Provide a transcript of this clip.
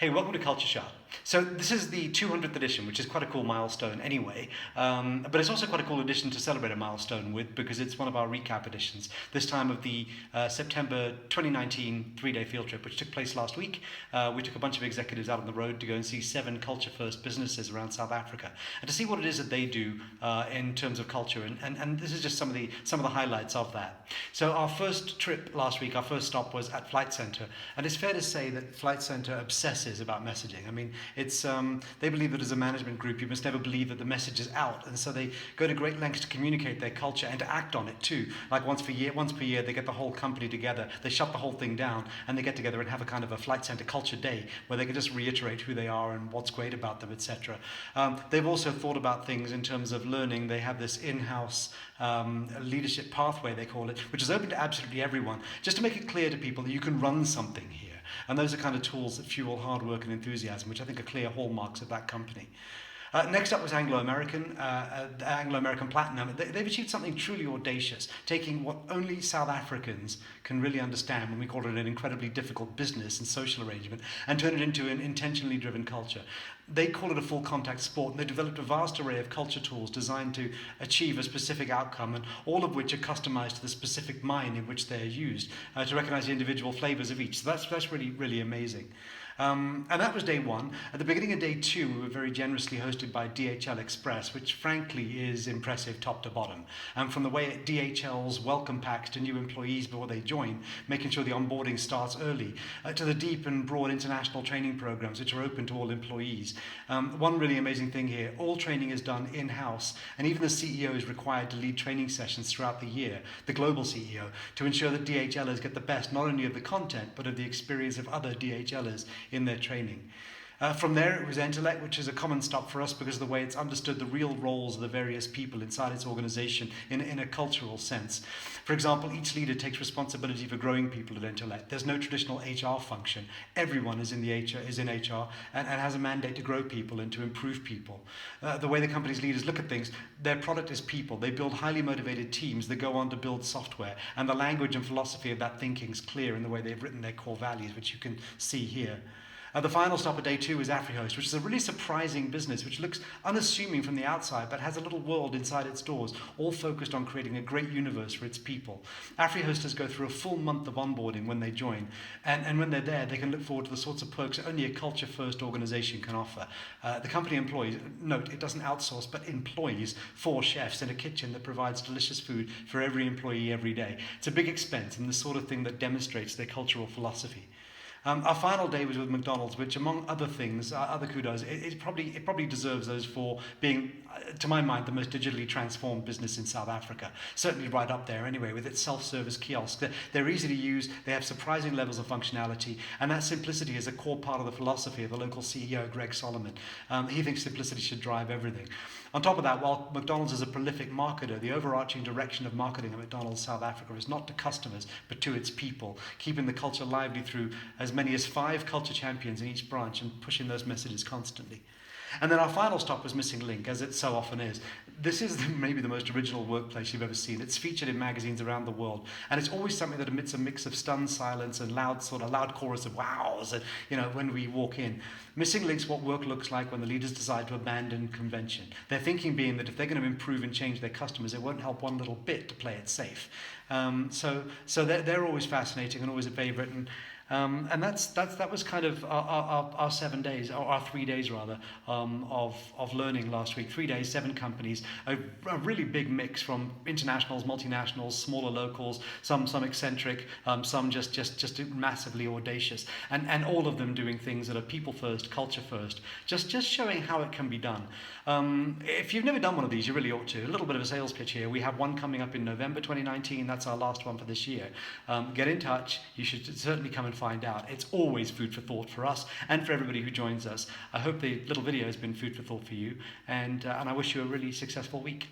Hey, welcome to Culture Shock. So this is the 200th edition, which is quite a cool milestone anyway, but it's also quite a cool edition to celebrate a milestone with because it's one of our recap editions, this time of the September 2019 three-day field trip, which took place last week. We took a bunch of executives out on the road to go and see 7 culture-first businesses around South Africa and to see what it is that they do in terms of culture, and this is just some of the highlights of that. So our first trip last week, our first stop was at Flight Centre, and it's fair to say that Flight Centre obsesses about messaging. I mean, it's they believe that as a management group you must never believe that the message is out, and so they go to great lengths to communicate their culture and to act on it too. Like once per year they get the whole company together, they shut the whole thing down, and they get together and have a kind of a Flight Centre culture day where they can just reiterate who they are and what's great about them, etc. They've also thought about things in terms of learning. They have this in-house leadership pathway, they call it, which is open to absolutely everyone, just to make it clear to people that you can run something here. And those are kind of tools that fuel hard work and enthusiasm, which I think are clear hallmarks of that company. Next up was Anglo-American Platinum. They've achieved something truly audacious, taking what only South Africans can really understand when we call it an incredibly difficult business and social arrangement, and turn it into an intentionally driven culture. They call it a full contact sport, and they developed a vast array of culture tools designed to achieve a specific outcome, and all of which are customized to the specific mine in which they're used to recognize the individual flavors of each. So that's really, really amazing. And that was day one. At the beginning of day two, we were very generously hosted by DHL Express, which frankly is impressive top to bottom. And from the way DHL's welcome packs to new employees before they join, making sure the onboarding starts early, to the deep and broad international training programs, which are open to all employees. One really amazing thing here, all training is done in-house, and even the CEO is required to lead training sessions throughout the year, the global CEO, to ensure that DHLers get the best not only of the content, but of the experience of other DHLers in their training. From there it was Retelec, which is a common stop for us because of the way it's understood the real roles of the various people inside its organization in a cultural sense. For example, each leader takes responsibility for growing people at Retelec. There's no traditional HR function. Everyone is in HR and has a mandate to grow people and to improve people. The way the company's leaders look at things, their product is people. They build highly motivated teams that go on to build software, and the language and philosophy of that thinking is clear in the way they've written their core values, which you can see here. The final stop of day two is AfriHost, which is a really surprising business which looks unassuming from the outside but has a little world inside its doors, all focused on creating a great universe for its people. AfriHosters go through a full month of onboarding when they join, and when they're there they can look forward to the sorts of perks that only a culture-first organisation can offer. The company employs, note, it doesn't outsource, but employs 4 chefs in a kitchen that provides delicious food for every employee every day. It's a big expense and the sort of thing that demonstrates their cultural philosophy. Our final day was with McDonald's, which, among other things, other kudos, it probably deserves those for being, to my mind, the most digitally transformed business in South Africa. Certainly right up there anyway, with its self-service kiosks. They're easy to use, they have surprising levels of functionality, and that simplicity is a core part of the philosophy of the local CEO, Greg Solomon. He thinks simplicity should drive everything. On top of that, while McDonald's is a prolific marketer, the overarching direction of marketing at McDonald's South Africa is not to customers, but to its people, keeping the culture lively through as many as 5 culture champions in each branch and pushing those messages constantly. And then our final stop was Missing Link, as it so often is. This is maybe the most original workplace you've ever seen. It's featured in magazines around the world, and it's always something that emits a mix of stunned silence and loud chorus of wows, and, when we walk in. Missing Link's what work looks like when the leaders decide to abandon convention. Their thinking being that if they're going to improve and change their customers, it won't help one little bit to play it safe. So they're always fascinating and always a favourite. And that was kind of our 7 days, or our 3 days rather, of learning last week. 3 days, 7 companies, a really big mix from internationals, multinationals, smaller locals, some eccentric, some just massively audacious, and all of them doing things that are people first, culture first, just showing how it can be done. If you've never done one of these, you really ought to. A little bit of a sales pitch here. We have one coming up in November 2019. That's our last one for this year. Get in touch. You should certainly come and find out. It's always food for thought for us and for everybody who joins us. I hope the little video has been food for thought for you, and I wish you a really successful week.